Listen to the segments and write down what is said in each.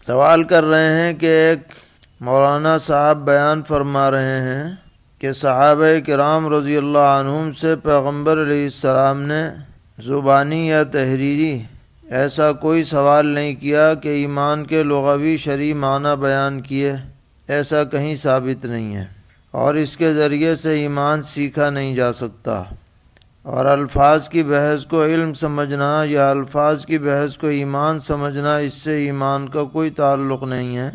سوال کر رہے ہیں کہ ایک مولانا صاحب بیان فرما رہے ہیں کہ صحابہ کرام رضی اللہ عنہم سے پیغمبر علیہ السلام نے زبانی یا تحریری ایسا کوئی سوال نہیں کیا کہ ایمان کے لغوی شرعی معنی بیان کیے، ایسا کہیں ثابت نہیں ہے، اور اس کے ذریعے سے ایمان سیکھا نہیں جا سکتا، اور الفاظ کی بحث کو علم سمجھنا یا الفاظ کی بحث کو ایمان سمجھنا، اس سے ایمان کا کوئی تعلق نہیں ہے،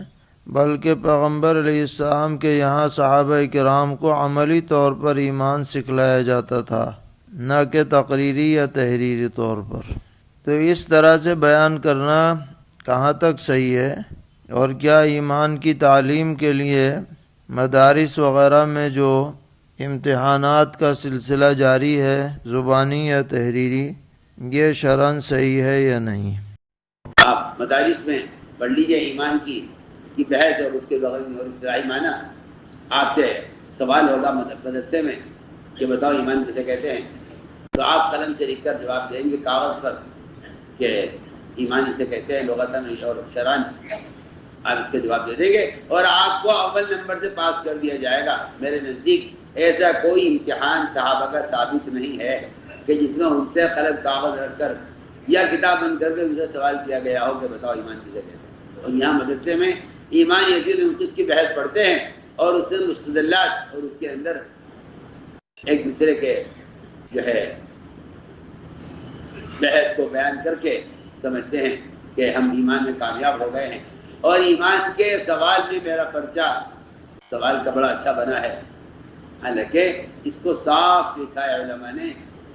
بلکہ پیغمبر علیہ السلام کے یہاں صحابہ کرام کو عملی طور پر ایمان سکھلایا جاتا تھا، نہ کہ تقریری یا تحریری طور پر۔ تو اس طرح سے بیان کرنا کہاں تک صحیح ہے، اور کیا ایمان کی تعلیم کے لیے مدارس وغیرہ میں جو امتحانات کا سلسلہ جاری ہے زبانی یا تحریری، یہ شرعاً صحیح ہے یا نہیں؟ آپ مدارس میں پڑھ لیجئے ایمان کی بحث اور اس کے لغوی اور اصطلاحی معنی۔ آپ سے سوال ہوگا مدرسے میں کہ بتاؤ ایمان کسے کہتے ہیں، تو آپ قلم سے لکھ کر جواب دیں گے کاغذ پر کہ ایمان اسے کہتے ہیں لغتاً اور شرعاً، آپ اس کے جواب دے دیں گے اور آپ کو اول نمبر سے پاس کر دیا جائے گا۔ میرے نزدیک ایسا کوئی امتحان صحابہ کا ثابت نہیں ہے کہ جس میں ان سے قلم کاغذ رکھ کر یا کتاب بند کر کے ان سے سوال کیا گیا ہو کہ بتاؤ ایمان کسے کہتے ہیں۔ اور یہاں مدرسے میں ایمان یزید انقص کی بحث پڑھتے ہیں اور اس سے مستدلات اور اس کے اندر ایک دوسرے کے جو ہے بحث کو بیان کر کے سمجھتے ہیں کہ ہم ایمان میں کامیاب ہو گئے ہیں، اور ایمان کے سوال میں میرا پرچہ سوال کا بڑا اچھا بنا ہے، حالانکہ اس کو صاف لکھا ہے علماء نے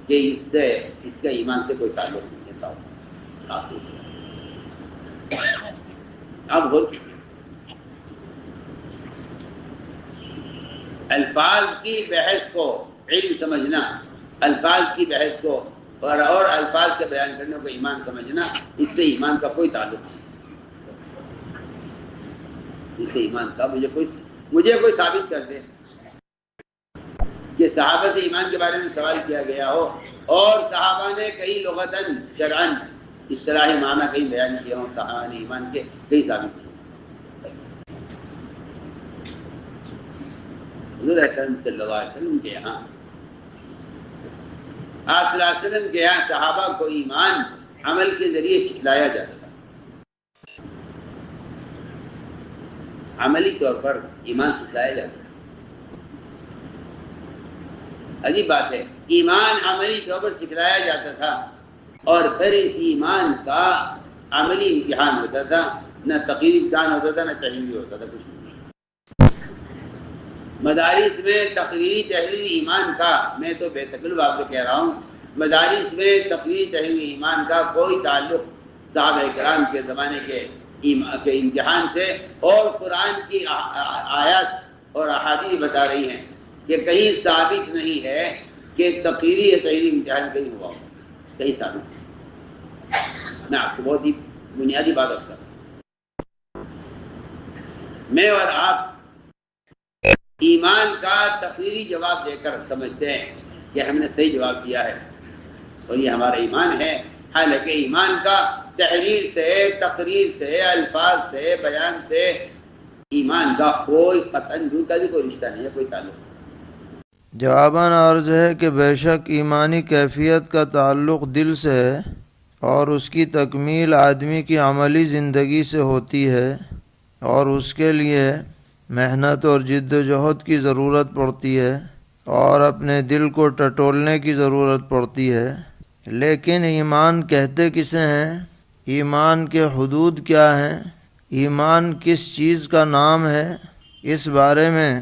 کہ اس کا ایمان سے کوئی تعلق نہیں ہے۔ صاف اب الفاظ کی بحث کو علم سمجھنا، الفاظ کی بحث کو اور الفاظ کے بیان کرنے کو ایمان سمجھنا، اس سے ایمان کا کوئی تعلق نہیں، اس سے ایمان کا مجھے کوئی ثابت کر دے کہ صحابہ سے ایمان کے بارے میں سوال کیا گیا ہو اور صحابہ نے کئی لغتاً شرعاً اصطلاحی معنی کہیں بیان کیا ہوں صحابہ نے ایمان کے، کہیں ثابت نہیں۔ حضور اکرم صلی اللہ علیہ وسلم کے یہاں، آپ صلی اللہ علیہ وسلم کے یہاں صحابہ کو ایمان عمل کے ذریعے سکھلایا جاتا تھا، عملی طور پر ایمان سکھلایا جاتا تھا۔ عجیب بات ہے، ایمان عملی طور پر سکھلایا جاتا تھا اور پھر اس ایمان کا عملی امتحان ہوتا تھا، نہ تقریری امتحان ہوتا تھا نہ تحریری ہوتا تھا، کچھ نہیں۔ مدارس میں تقریری تحریری ایمان کا، میں تو بے تکلف آپ کو کہہ رہا ہوں، مدارس میں تقریری تحریری ایمان کا کوئی تعلق صحابہ کرام کے زمانے کے امتحان سے، اور قرآن کی آیات اور احادیث بتا رہی ہیں کہ کہیں ثابت نہیں ہے کہ تقریری یا تحریری امتحان کہیں ہوا ہو، کہیں ثابت نہیں۔ میں آپ کو بہت ہی بنیادی بات کرتا ہوں، میں اور آپ ایمان کا تقریری جواب دے کر سمجھتے ہیں کہ ہم نے صحیح جواب دیا ہے اور یہ ہمارا ایمان ہے، حالانکہ ایمان کا تحریر سے، تقریر سے، الفاظ سے، بیان سے ایمان کا کوئی قطعاً دور کا بھی کوئی رشتہ نہیں ہے، کوئی تعلق نہیں۔ جواباً عرض ہے کہ بے شک ایمانی کیفیت کا تعلق دل سے ہے، اور اس کی تکمیل آدمی کی عملی زندگی سے ہوتی ہے، اور اس کے لیے محنت اور جد و جہد کی ضرورت پڑتی ہے، اور اپنے دل کو ٹٹولنے کی ضرورت پڑتی ہے۔ لیکن ایمان کہتے کسے ہیں؟ ایمان کے حدود کیا ہیں؟ ایمان کس چیز کا نام ہے؟ اس بارے میں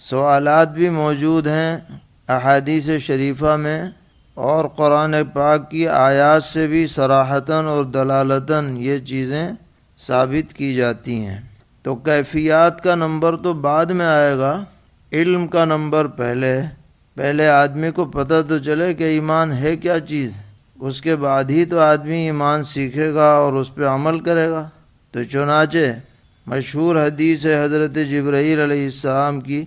سوالات بھی موجود ہیں احادیث شریفہ میں، اور قرآن پاک کی آیات سے بھی صراحتاً اور دلالتاً یہ چیزیں ثابت کی جاتی ہیں۔ تو کیفیات کا نمبر تو بعد میں آئے گا، علم کا نمبر پہلے آدمی کو پتہ تو چلے کہ ایمان ہے کیا چیز، اس کے بعد ہی تو آدمی ایمان سیکھے گا اور اس پہ عمل کرے گا۔ تو چنانچہ مشہور حدیث ہے حضرت جبرائیل علیہ السلام کی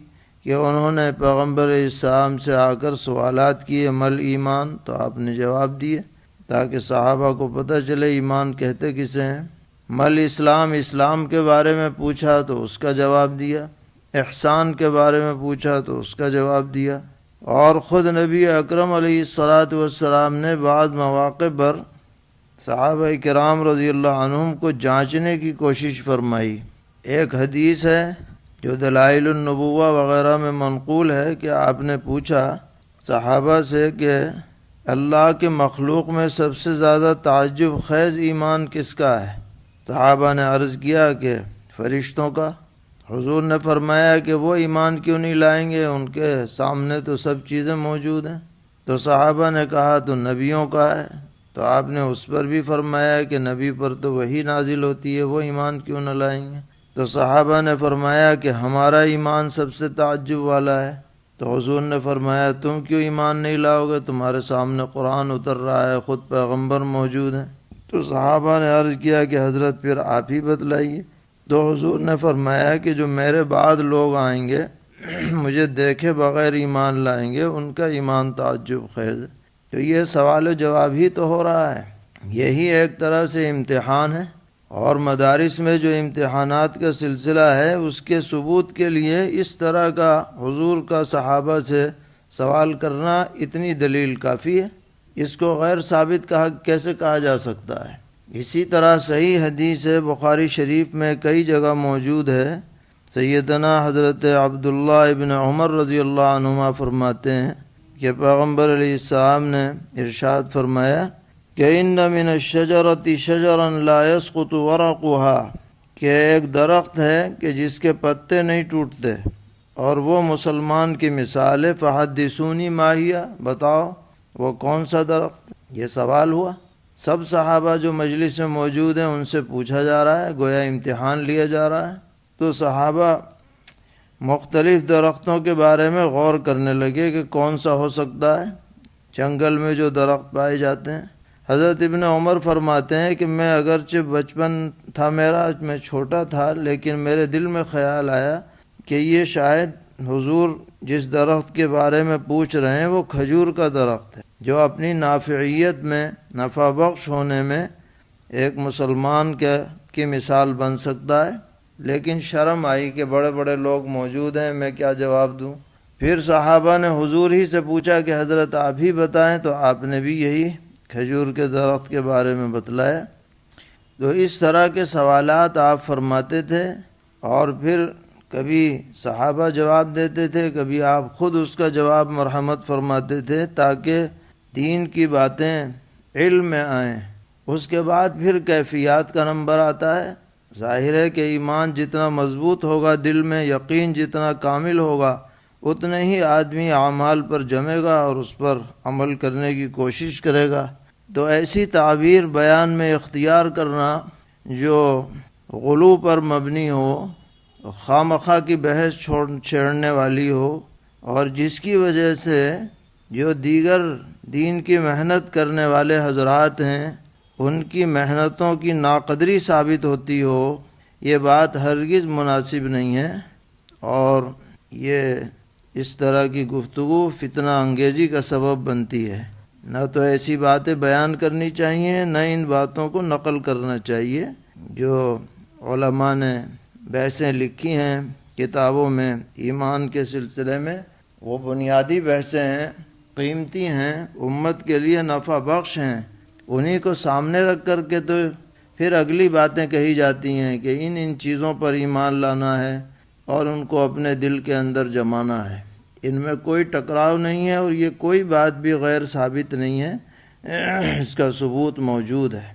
کہ انہوں نے پیغمبر علیہ السلام سے آ کر سوالات کیے مل ایمان، تو آپ نے جواب دیے تاکہ صحابہ کو پتہ چلے ایمان کہتے کسے ہیں۔ مل اسلام، اسلام کے بارے میں پوچھا تو اس کا جواب دیا، احسان کے بارے میں پوچھا تو اس کا جواب دیا۔ اور خود نبی اکرم علیہ الصلاۃ والسلام نے بعض مواقع پر صحابہ کرام رضی اللہ عنہم کو جانچنے کی کوشش فرمائی۔ ایک حدیث ہے جو دلائل النبوہ وغیرہ میں منقول ہے کہ آپ نے پوچھا صحابہ سے کہ اللہ کے مخلوق میں سب سے زیادہ تعجب خیز ایمان کس کا ہے؟ صحابہ نے عرض کیا کہ فرشتوں کا۔ حضور نے فرمایا کہ وہ ایمان کیوں نہیں لائیں گے، ان کے سامنے تو سب چیزیں موجود ہیں۔ تو صحابہ نے کہا تو نبیوں کا ہے، تو آپ نے اس پر بھی فرمایا کہ نبی پر تو وحی نازل ہوتی ہے، وہ ایمان کیوں نہ لائیں گے؟ تو صحابہ نے فرمایا کہ ہمارا ایمان سب سے تعجب والا ہے۔ تو حضور نے فرمایا تم کیوں ایمان نہیں لاؤ گے؟ تمہارے سامنے قرآن اتر رہا ہے، خود پیغمبر موجود ہیں۔ تو صحابہ نے عرض کیا کہ حضرت پھر آپ ہی بتلائیے۔ تو حضور نے فرمایا کہ جو میرے بعد لوگ آئیں گے مجھے دیکھے بغیر ایمان لائیں گے، ان کا ایمان تعجب خیز ہے۔ تو یہ سوال و جواب ہی تو ہو رہا ہے، یہی ایک طرح سے امتحان ہے۔ اور مدارس میں جو امتحانات کا سلسلہ ہے اس کے ثبوت کے لیے اس طرح کا حضور کا صحابہ سے سوال کرنا اتنی دلیل کافی ہے، اس کو غیر ثابت کیسے کہا جا سکتا ہے؟ اسی طرح صحیح حدیث بخاری شریف میں کئی جگہ موجود ہے۔ سیدنا حضرت عبداللہ ابن عمر رضی اللہ عنہما فرماتے ہیں کہ پیغمبر علیہ السلام نے ارشاد فرمایا کہ ان من الشجرۃ شجرا لا يسقط ورقها، کہ ایک درخت ہے کہ جس کے پتے نہیں ٹوٹتے، اور وہ مسلمان کی مثال ہے۔ فحدثونی ما ہی، بتاؤ وہ کون سا درخت؟ یہ سوال ہوا۔ سب صحابہ جو مجلس میں موجود ہیں ان سے پوچھا جا رہا ہے، گویا امتحان لیا جا رہا ہے۔ تو صحابہ مختلف درختوں کے بارے میں غور کرنے لگے کہ کون سا ہو سکتا ہے، جنگل میں جو درخت پائے جاتے ہیں۔ حضرت ابن عمر فرماتے ہیں کہ میں اگرچہ بچپن تھا میرا، میں چھوٹا تھا، لیکن میرے دل میں خیال آیا کہ یہ شاید حضور جس درخت کے بارے میں پوچھ رہے ہیں وہ کھجور کا درخت ہے، جو اپنی نافعیت میں، نفع بخش ہونے میں ایک مسلمان کی مثال بن سکتا ہے۔ لیکن شرم آئی کہ بڑے بڑے لوگ موجود ہیں، میں کیا جواب دوں؟ پھر صحابہ نے حضور ہی سے پوچھا کہ حضرت آپ ہی بتائیں، تو آپ نے بھی یہی کھجور کے درخت کے بارے میں بتلایا۔ تو اس طرح کے سوالات آپ فرماتے تھے، اور پھر کبھی صحابہ جواب دیتے تھے، کبھی آپ خود اس کا جواب مرحمت فرماتے تھے، تاکہ دین کی باتیں علم میں آئیں۔ اس کے بعد پھر کیفیات کا نمبر آتا ہے۔ ظاہر ہے کہ ایمان جتنا مضبوط ہوگا، دل میں یقین جتنا کامل ہوگا، اتنے ہی آدمی اعمال پر جمے گا اور اس پر عمل کرنے کی کوشش کرے گا۔ تو ایسی تعبیر بیان میں اختیار کرنا جو غلو پر مبنی ہو، خواہ مخواہ کی بحث چھیڑنے والی ہو، اور جس کی وجہ سے جو دیگر دین کی محنت کرنے والے حضرات ہیں ان کی محنتوں کی ناقدری ثابت ہوتی ہو، یہ بات ہرگز مناسب نہیں ہے، اور یہ اس طرح کی گفتگو فتنہ انگیزی کا سبب بنتی ہے۔ نہ تو ایسی باتیں بیان کرنی چاہیے، نہ ان باتوں کو نقل کرنا چاہیے۔ جو علماء نے بحثیں لکھی ہیں کتابوں میں ایمان کے سلسلے میں، وہ بنیادی بحثیں ہیں، قیمتی ہیں، امت کے لیے نفع بخش ہیں۔ انہی کو سامنے رکھ کر کے تو پھر اگلی باتیں کہی جاتی ہیں کہ ان چیزوں پر ایمان لانا ہے اور ان کو اپنے دل کے اندر جمانا ہے۔ ان میں کوئی ٹکراؤ نہیں ہے، اور یہ کوئی بات بھی غیر ثابت نہیں ہے، اس کا ثبوت موجود ہے۔